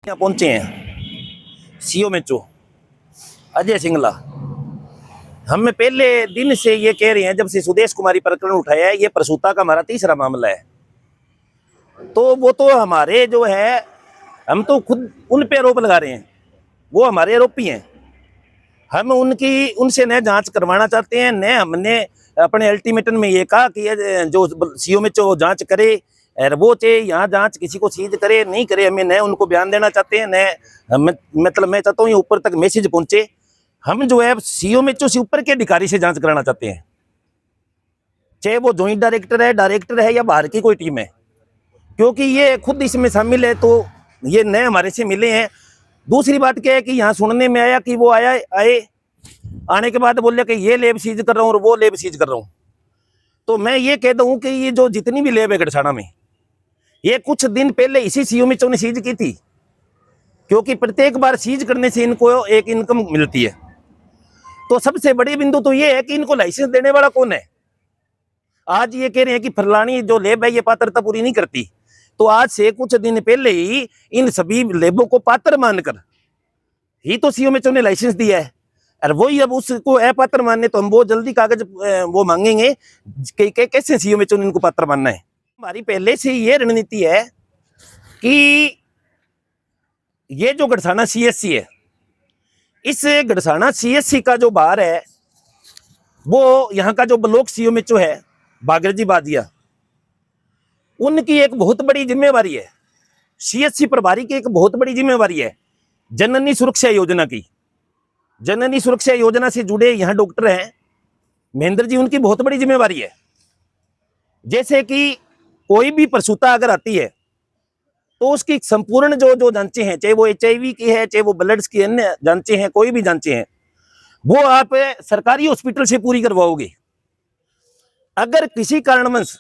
यहाँ पहुंचे हैं सीओ मेचो अजय सिंगला। हम पहले दिन से ये कह रहे हैं, जब से सुदेश कुमारी प्रकरण उठाया है, ये प्रसूता का हमारा तीसरा मामला है। तो वो तो हमारे जो है, हम तो खुद उन पे आरोप लगा रहे हैं, वो हमारे आरोपी हैं। हम उनसे न जांच करवाना चाहते हैं, न हमने अपने अल्टीमेटम में ये कहा कि जो सीओ मेचो जांच करे, वो चाहे यहाँ जांच किसी को सीज करे नहीं करे, हमें न उनको बयान देना चाहते हैं, न मतलब मैं चाहता हूँ ये ऊपर तक मैसेज पहुंचे। हम जो है सीओ मेचो से ऊपर के अधिकारी से जांच कराना चाहते हैं, चाहे वो जॉइंट डायरेक्टर है या बाहर की कोई टीम है, क्योंकि ये खुद इसमें शामिल है। तो ये नए हमारे से मिले हैं। दूसरी बात क्या है कि यहाँ सुनने में आया कि वो आने के बाद बोले कि ये लेब सीज कर रहा हूँ और वो लेब सीज कर रहा हूँ। तो मैं ये कह दूँ कि ये जो जितनी भी लेब है गड़साना में, ये कुछ दिन पहले इसी सीओ मेचो ने सीज की थी, क्योंकि प्रत्येक बार सीज करने से इनको एक इनकम मिलती है। तो सबसे बड़ी बिंदु तो ये है कि इनको लाइसेंस देने वाला कौन है। आज ये कह रहे हैं कि फलानी जो लेब है ये पात्रता पूरी नहीं करती, तो आज से कुछ दिन पहले ही इन सभी लेबों को पात्र मानकर ही तो सीओ मेचो ने लाइसेंस दिया है। और वही अब उसको अपात्र मानने, तो हम वो जल्दी कागज वो मांगेंगे कि कैसे सीओ मेचो ने इनको पात्र मानना है। हमारी पहले से ये रणनीति है कि ये जो गड़साना सीएससी है, इस गड़साना सीएससी का जो बाहर है, वो यहाँ का जो ब्लॉक सीओ मेचो है बागरजी बादिया, उनकी एक बहुत बड़ी जिम्मेवारी है। सीएससी प्रभारी की एक बहुत बड़ी जिम्मेवारी है जननी सुरक्षा योजना की। जननी सुरक्षा योजना से जुड़े यहाँ डॉक्टर हैं महेंद्र जी, उनकी बहुत बड़ी जिम्मेवारी है। जैसे कि कोई भी प्रसूता अगर आती है तो उसकी संपूर्ण जो जांचें हैं, चाहे वो HIV की है, चाहे वो ब्लड्स की अन्य जांचें हैं, कोई भी जांचें हैं, वो आप सरकारी हॉस्पिटल से पूरी करवाओगे। अगर किसी कारणवश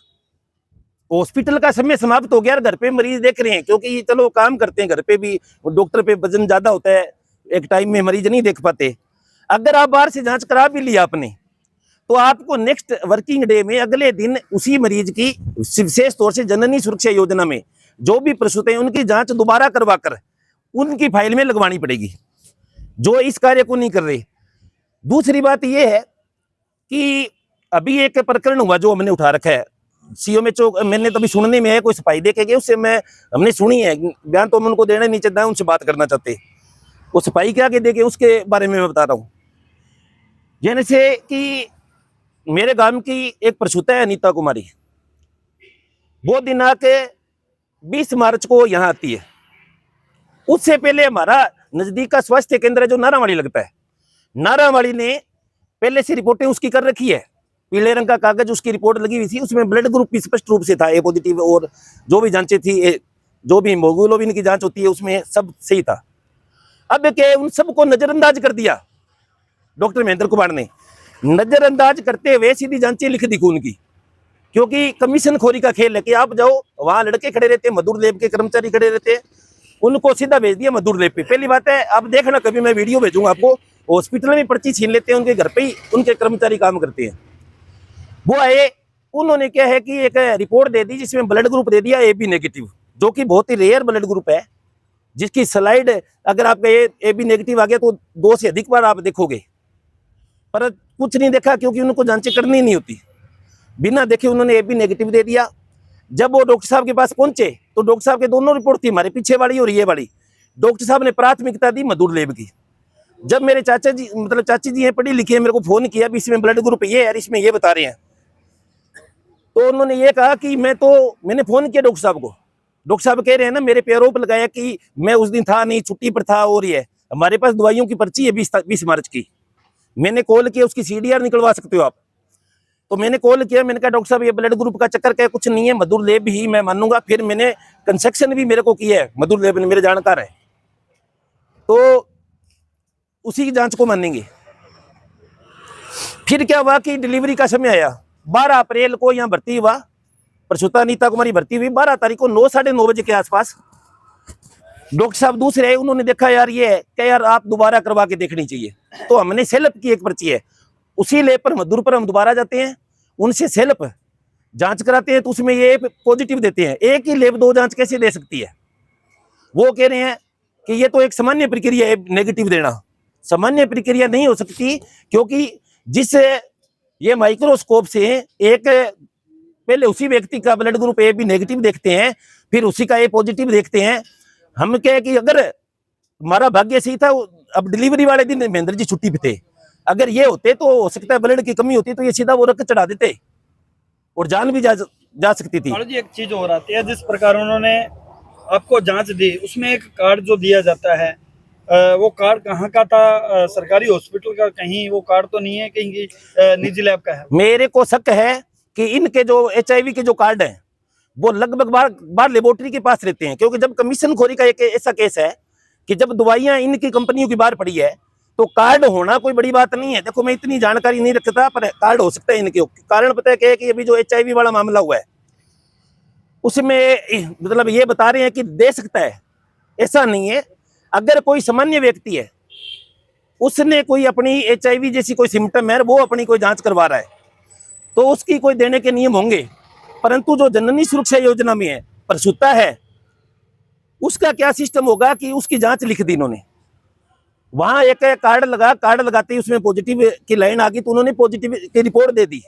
हॉस्पिटल का समय समाप्त हो गया, घर पे मरीज देख रहे हैं, क्योंकि चलो काम करते हैं घर पे भी, डॉक्टर पे वजन ज्यादा होता है, एक टाइम में मरीज नहीं देख पाते। अगर आप बाहर से जांच करा भी लिया आपने, तो आपको नेक्स्ट वर्किंग डे में अगले दिन उसी मरीज की विशेष तौर से जननी सुरक्षा योजना में जो भी प्रसूत है उनकी जांच दोबारा करवाकर उनकी फाइल में लगवानी पड़ेगी, जो इस कार्य को नहीं कर रहे। दूसरी बात यह है कि अभी एक प्रकरण हुआ जो हमने उठा रखा है सीओ मेचो, मैंने तो अभी सुनने में है, कोई सफाई दे के गए, उससे हमने सुनी है, बयान तो हम उनको देना नहीं चाहता, उनसे बात करना चाहते, वो सफाई क्या के देखे उसके बारे में मैं बता रहा हूँ। जैसे कि मेरे गांव की एक प्रसूता है अनीता कुमारी, वो दिन आके 20 मार्च को यहाँ आती है। उससे पहले हमारा नजदीक का स्वास्थ्य केंद्र है जो नारावाड़ी लगता है, नारावाड़ी ने पहले से रिपोर्टें उसकी कर रखी है, पीले रंग का कागज उसकी रिपोर्ट लगी हुई थी, उसमें ब्लड ग्रुप भी स्पष्ट रूप से था ए पॉजिटिव, और जो भी जांचें थी, जो भी हीमोग्लोबिन की जांच होती है उसमें सब सही था। अब क्या उन सबको नजरअंदाज कर दिया डॉक्टर महेंद्र कुमार ने। नजरअंदाज करते हुए सीधी जांचें लिख दी खून की, क्योंकि कमीशन खोरी का खेल है कि आप जाओ, वहां लड़के खड़े रहते, मधुर लेब के कर्मचारी खड़े रहते, उनको सीधा भेज दिया मधुर लेब पे। पहली बात है, आप देखना कभी मैं वीडियो भेजूंगा आपको, हॉस्पिटल में पर्ची छीन लेते हैं, उनके घर पे ही उनके कर्मचारी काम करते हैं। वो आए, उन्होंने क्या है कि एक रिपोर्ट दे दी जिसमें ब्लड ग्रुप दे दिया AB नेगेटिव, जो कि बहुत ही रेयर ब्लड ग्रुप है, जिसकी स्लाइड अगर आपका AB नेगेटिव आ गया तो 2 से अधिक बार आप देखोगे, पर कुछ नहीं देखा क्योंकि उनको जांचें करनी नहीं होती। बिना देखे उन्होंने AB नेगेटिव दे दिया। जब वो डॉक्टर साहब के पास पहुंचे तो डॉक्टर साहब के दोनों रिपोर्ट थी, हमारे पीछे वाली और ये वाली। डॉक्टर साहब ने प्राथमिकता दी मधुर लेब की। जब मेरे चाचा जी, मतलब चाची जी हैं, पढ़ी लिखी है, मेरे को फोन किया भी इसमें ब्लड ग्रुप ये है, इसमें ये बता रहे हैं, तो उन्होंने ये कहा कि मैंने फोन किया डॉक्टर साहब को। डॉक्टर साहब कह रहे हैं ना, मेरे पे आरोप लगाया कि मैं उस दिन था नहीं, छुट्टी पर था, और ये हमारे पास दवाइयों की पर्ची है 20 मार्च की। मैंने कॉल किया, उसकी CDR निकलवा सकते हो आप। तो मैंने कॉल किया, मैंने कहा डॉक्टर साहब ये ब्लड ग्रुप का चक्कर क्या, कुछ नहीं है, मधुर लेब ही मैं मानूंगा। फिर मैंने कंसेक्शन भी मेरे को किया है, मधुर लेब ने, मेरे जानकार है, तो उसी की जांच को मानेंगे। फिर क्या हुआ कि डिलीवरी का समय आया, 12 अप्रैल को यहाँ भर्ती हुआ, प्रसूता अनीता कुमारी भर्ती हुई। 12 तारीख को 9 साढ़े 9 बजे के आसपास डॉक्टर साहब दूसरे उन्होंने देखा यार ये है क्या, यार आप दोबारा करवा के देखनी चाहिए। तो हमने सेल्फ की एक पर्ची है, उसी लेब पर मधुर पर हम दोबारा जाते हैं, उनसे सेल्फ जांच कराते हैं, तो उसमें ये पॉजिटिव देते हैं। एक ही लेब 2 जांच कैसे दे सकती है? वो कह रहे हैं कि ये तो एक सामान्य प्रक्रिया है नेगेटिव देना। सामान्य प्रक्रिया नहीं हो सकती, क्योंकि जिस ये माइक्रोस्कोप से एक पहले उसी व्यक्ति का blood group A B negative देखते हैं, फिर उसी का ए पॉजिटिव देखते हैं। हम कहे कि अगर हमारा भाग्य सही था, अब डिलीवरी वाले दिन महेंद्र जी छुट्टी पे थे, अगर ये होते तो हो सकता है ब्लड की कमी होती तो ये सीधा वो रक्त चढ़ा देते और जान भी जा सकती थी। जी एक चीज और आती है, जिस प्रकार उन्होंने आपको जांच दी, उसमें एक कार्ड जो दिया जाता है, वो कार्ड कहाँ का था? सरकारी हॉस्पिटल का? कहीं वो कार्ड तो नहीं है कहीं निजी लैब का है? मेरे को शक है कि इनके जो HIV के जो कार्ड हैं वो लगभग बार लेबोरेटरी के पास रहते हैं, क्योंकि जब कमीशन खोरी का एक ऐसा केस है कि जब दवाइयां इनकी कंपनियों की बाहर पड़ी है तो कार्ड होना कोई बड़ी बात नहीं है। देखो मैं इतनी जानकारी नहीं रखता, पर कार्ड हो सकता है इनके। कारण पता है क्या है कि अभी जो HIV वाला मामला हुआ है उसमें मतलब ये बता रहे हैं कि दे सकता है, ऐसा नहीं है। अगर कोई सामान्य व्यक्ति है, उसने कोई अपनी HIV जैसी कोई सिम्टम है, वो अपनी कोई जांच करवा रहा है, तो उसकी कोई देने के नियम होंगे। परंतु जो जननी सुरक्षा योजना में है, प्रसूता है, उसका क्या सिस्टम होगा कि उसकी जांच लिख दी इन्होंने। वहां एक कार्ड लगाते ही उसमें पॉजिटिव की लाइन आ गई, तो उन्होंने पॉजिटिव की रिपोर्ट दे दी।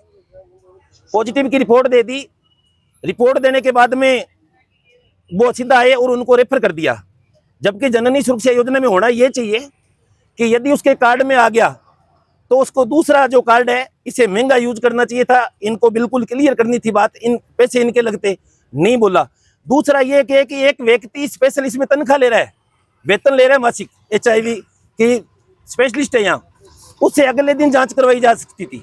पॉजिटिव की रिपोर्ट दे दी, रिपोर्ट देने के बाद में वो सीधा आए और उनको रेफर कर दिया। जबकि जननी सुरक्षा योजना में होना ये चाहिए कि यदि उसके कार्ड में आ गया तो उसको दूसरा जो कार्ड है इसे महंगा यूज करना चाहिए था। इनको बिल्कुल क्लियर करनी थी बात, इन पैसे इनके लगते नहीं बोला। दूसरा ये कि एक व्यक्ति स्पेशल इसमें तनख्वाह ले रहा है, वेतन ले रहा है मासिक, HIV की स्पेशलिस्ट है यहाँ, उससे अगले दिन जांच करवाई जा सकती थी।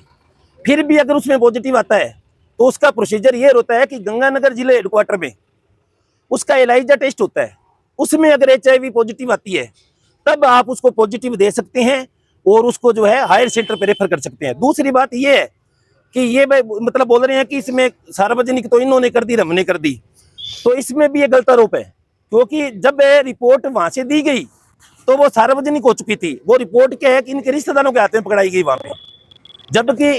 फिर भी अगर उसमें पॉजिटिव आता है तो उसका प्रोसीजर ये होता है कि गंगानगर जिले हेडक्वार्टर में उसका एलाइजा टेस्ट होता है, उसमें अगर HIV पॉजिटिव आती है तब आप उसको पॉजिटिव दे सकते हैं और उसको जो है हायर सेंटर पे रेफर कर सकते हैं। दूसरी बात ये है कि ये मतलब बोल रहे हैं कि इसमें सार्वजनिक तो इन्होंने कर दी, हमने कर दी, तो इसमें भी ये गलत आरोप है। क्योंकि जब रिपोर्ट वहां से दी गई तो वो सार्वजनिक हो चुकी थी। वो रिपोर्ट क्या है कि इनके रिश्तेदारों के हाथ में पकड़ाई गई वहां पे, जबकि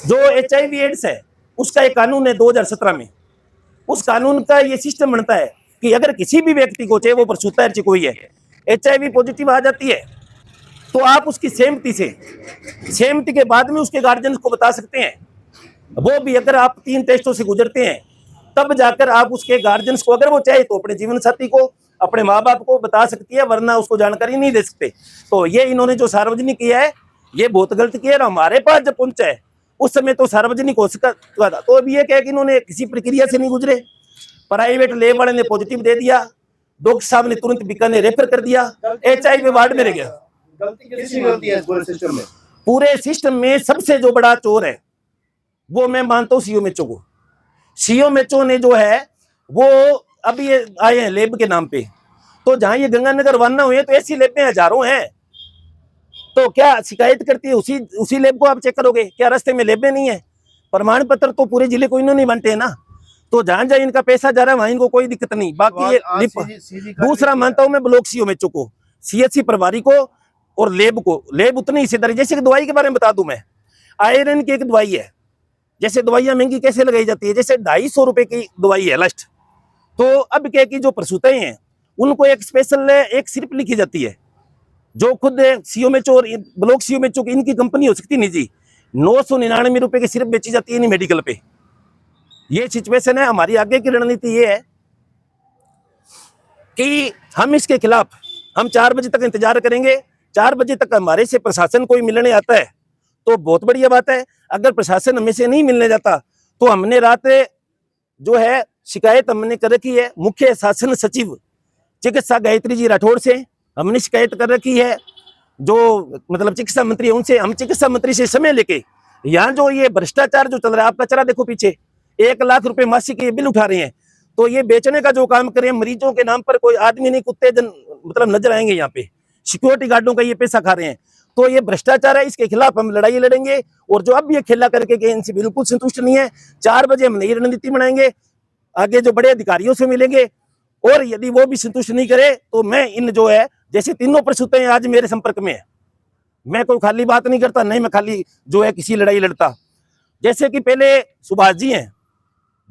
जो HIV एड्स है उसका एक कानून है 2017 में। उस कानून का ये सिस्टम बनता है कि अगर किसी भी व्यक्ति को, चाहे वो प्रसूता है कोई है, HIV पॉजिटिव आ जाती है तो आप उसकी सहमति के बाद में उसके गार्जियन को बता सकते हैं। वो भी अगर आप 3 टेस्टों से गुजरते हैं तब जाकर आप उसके गार्जियंस को, अगर वो चाहे तो अपने जीवन साथी को, अपने माँ बाप को बता सकती है, वरना उसको जानकारी नहीं दे सकते। तो ये इन्होंने जो सार्वजनिक किया है ये बहुत गलत किया है। हमारे पास जब पहुंचा है उस समय तो सार्वजनिक हो सका था, तो अभी ये क्या कि इन्होंने किसी प्रक्रिया से नहीं गुजरे, प्राइवेट लैब वाले ने पॉजिटिव दे दिया, डॉक्टर साहब ने तुरंत बीकानेर रेफर कर दिया, HIV वार्ड में रह गया। गलती है पूरे सिस्टम में। पूरे सिस्टम में सबसे जो बड़ा चोर है वो मैं मानता हूँ सीओ मेचो को। सीओ मेचो ने जो है वो अभी ये आए हैं लैब के नाम पे, तो जहां ये गंगानगर वाना हुए तो ऐसी लैब में हजारों हैं, तो क्या शिकायत करती है उसी लैब को आप चेक करोगे? क्या रास्ते में लैब में नहीं है? प्रमाण पत्र तो पूरे जिले को इन्होंने बांटे हैं ना, तो जहां जहां इनका पैसा जा रहा है वहां इनको कोई दिक्कत नहीं। बाकी ये दूसरा मानता हूं मैं ब्लॉक सीओ मेचो को, CHC प्रभारी को और लैब को। लैब उतनी हिस्सेदारी, जैसे कि दवाई के बारे में बता दूं मैं, आयरन की एक दवाई है, जैसे दवाइयां महंगी कैसे लगाई जाती है, जैसे 250 रुपए की दवाई है लास्ट, तो अब क्या कि जो प्रसूताएं हैं उनको एक स्पेशल एक सिर्फ लिखी जाती है, जो खुद सीओ मेचो और ब्लॉक सीओ मेचो की इनकी कंपनी हो सकती निजी, 999 रुपए की सिर्फ बेची जाती है नहीं मेडिकल पे। ये सिचुएशन है। हमारी आगे की रणनीति ये है कि हम इसके खिलाफ हम 4 बजे तक इंतजार करेंगे। 4 बजे तक हमारे से प्रशासन कोई मिलने आता है तो बहुत बढ़िया बात है। अगर प्रशासन हमें से नहीं मिलने जाता तो हमने रात जो है शिकायत हमने कर रखी है मुख्य शासन सचिव चिकित्सा गायत्री जी राठौड़ से, हमने शिकायत कर रखी है जो मतलब चिकित्सा मंत्री है उनसे। हम चिकित्सा मंत्री से समय लेके यहाँ जो ये भ्रष्टाचार जो चल रहा है, आप कचरा देखो पीछे 1 लाख रुपए मासिक ये बिल उठा रहे हैं, तो ये बेचने का जो काम करें मरीजों के नाम पर, कोई आदमी नहीं कुत्ते मतलब नजर आएंगे यहाँ पे, सिक्योरिटी गार्डों का ये पैसा खा रहे हैं, तो ये भ्रष्टाचार है, इसके खिलाफ हम लड़ाई लड़ेंगे। और जो अब ये खेला करके कि इनसे बिल्कुल संतुष्ट नहीं है, 4 बजे हम नई रणनीति बनाएंगे, आगे जो बड़े अधिकारियों से मिलेंगे, और यदि वो भी संतुष्ट नहीं करे तो मैं इन जो है जैसे तीनों प्रसूताएं आज मेरे संपर्क में है, मैं कोई खाली बात नहीं करता, नहीं मैं खाली जो है किसी लड़ाई लड़ता। जैसे कि पहले सुभाष जी हैं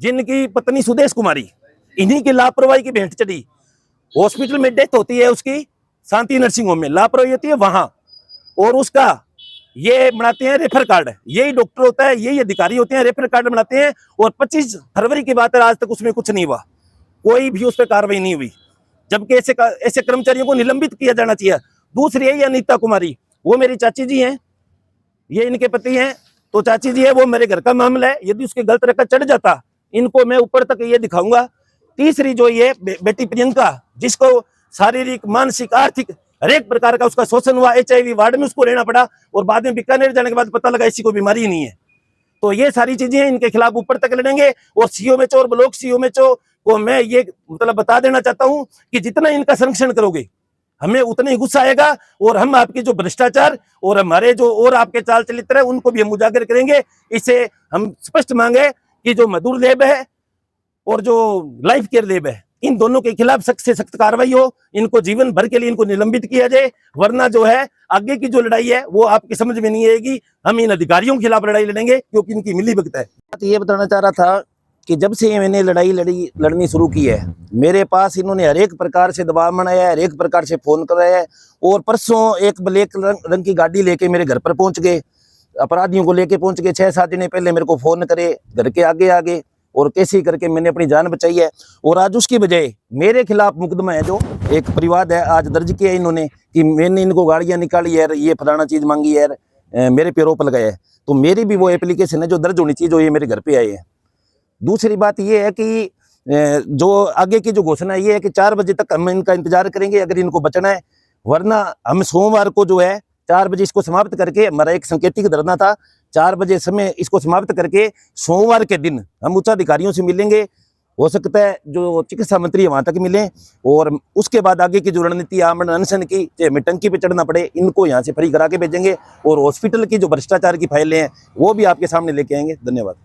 जिनकी पत्नी सुदेश कुमारी, इन्हीं की लापरवाही की भेंट चढ़ी, हॉस्पिटल में डेथ होती है उसकी शांति नर्सिंग होम में, लापरवाही होती है वहां, और उसका ये बनाते हैं रेफर कार्ड। यही डॉक्टर होता है, यही अधिकारी होते हैं, रेफर कार्ड बनाते हैं। और 25 फरवरी की बात है, आज तक उसमें कुछ नहीं हुआ, कोई भी उस पर कार्रवाई नहीं हुई, जबकि ऐसे कर्मचारियों को निलंबित किया जाना चाहिए। दूसरी है अनीता कुमारी, वो मेरी चाची जी हैं, ये इनके पति हैं। तो चाची जी है, वो मेरे घर का मामला है, यदि उसके गलत रखा चढ़ जाता इनको मैं ऊपर तक ये दिखाऊंगा। तीसरी जो ये बेटी प्रियंका, जिसको शारीरिक, मानसिक, आर्थिक हर एक प्रकार का उसका शोषण हुआ, HIV वार्ड में उसको रहना पड़ा, और बाद में बीकानेर जाने के बाद पता लगा इसी को बीमारी ही नहीं है। तो ये सारी चीजें हैं, इनके खिलाफ ऊपर तक लड़ेंगे। और COMHO और ब्लॉक COMHO को मैं ये मतलब बता देना चाहता हूं कि जितना इनका संरक्षण करोगे हमें उतना ही गुस्सा आएगा, और हम आपके जो भ्रष्टाचार और हमारे जो और आपके चाल चरित्र है उनको भी हम उजागर करेंगे। इससे हम स्पष्ट मांगे कि जो मधुर लैब है और जो लाइफ केयर लैब है, इन दोनों के खिलाफ सख्त से सख्त कार्रवाई हो, इनको जीवन भर के लिए इनको निलंबित किया जाए, वरना जो है आगे की जो लड़ाई है वो आपकी समझ में नहीं आएगी। हम इन अधिकारियों के खिलाफ लड़ाई लड़ेंगे क्योंकि इनकी मिलीभगत है। ये बताना चाह रहा था कि जब से मैंने लड़नी शुरू की है, मेरे पास इन्होंने हर एक प्रकार से दबाव बनाया है, हर एक प्रकार से फोन कराया है। और परसों एक ब्लैक रंग की गाड़ी लेके मेरे घर पर पहुंच गए, अपराधियों को लेके पहुंच गए। 6-7 दिन पहले मेरे को फोन करे घर के आगे, और कैसे करके मैंने अपनी जान बचाई है। और आज उसकी बजाय मेरे खिलाफ मुकदमा है, जो एक परिवाद है आज दर्ज किया है इन्होंने कि मैंने इनको गाड़ियां निकाली है, ये फलाना चीज मांगी है, मेरे पे आरोप लगाया है। तो मेरी भी वो एप्लीकेशन है जो दर्ज होनी चाहिए, जो ये मेरे घर पे आए हैं। दूसरी बात ये है कि जो आगे की जो घोषणा ये है कि 4 बजे तक हम इनका इंतजार करेंगे अगर इनको बचना है, वरना हम सोमवार को जो है 4 बजे इसको समाप्त करके, हमारा एक संकेतिक धरना था, 4 बजे समय इसको समाप्त करके सोमवार के दिन हम उच्चाधिकारियों से मिलेंगे। हो सकता है जो चिकित्सा मंत्री है वहां तक मिलें, और उसके बाद आगे की जो रणनीति आमरण अनशन की, चाहे हमें टंकी पे चढ़ना पड़े, इनको यहाँ से फ्री करा के भेजेंगे। और हॉस्पिटल की जो भ्रष्टाचार की फाइलें हैं वो भी आपके सामने लेके आएंगे। धन्यवाद।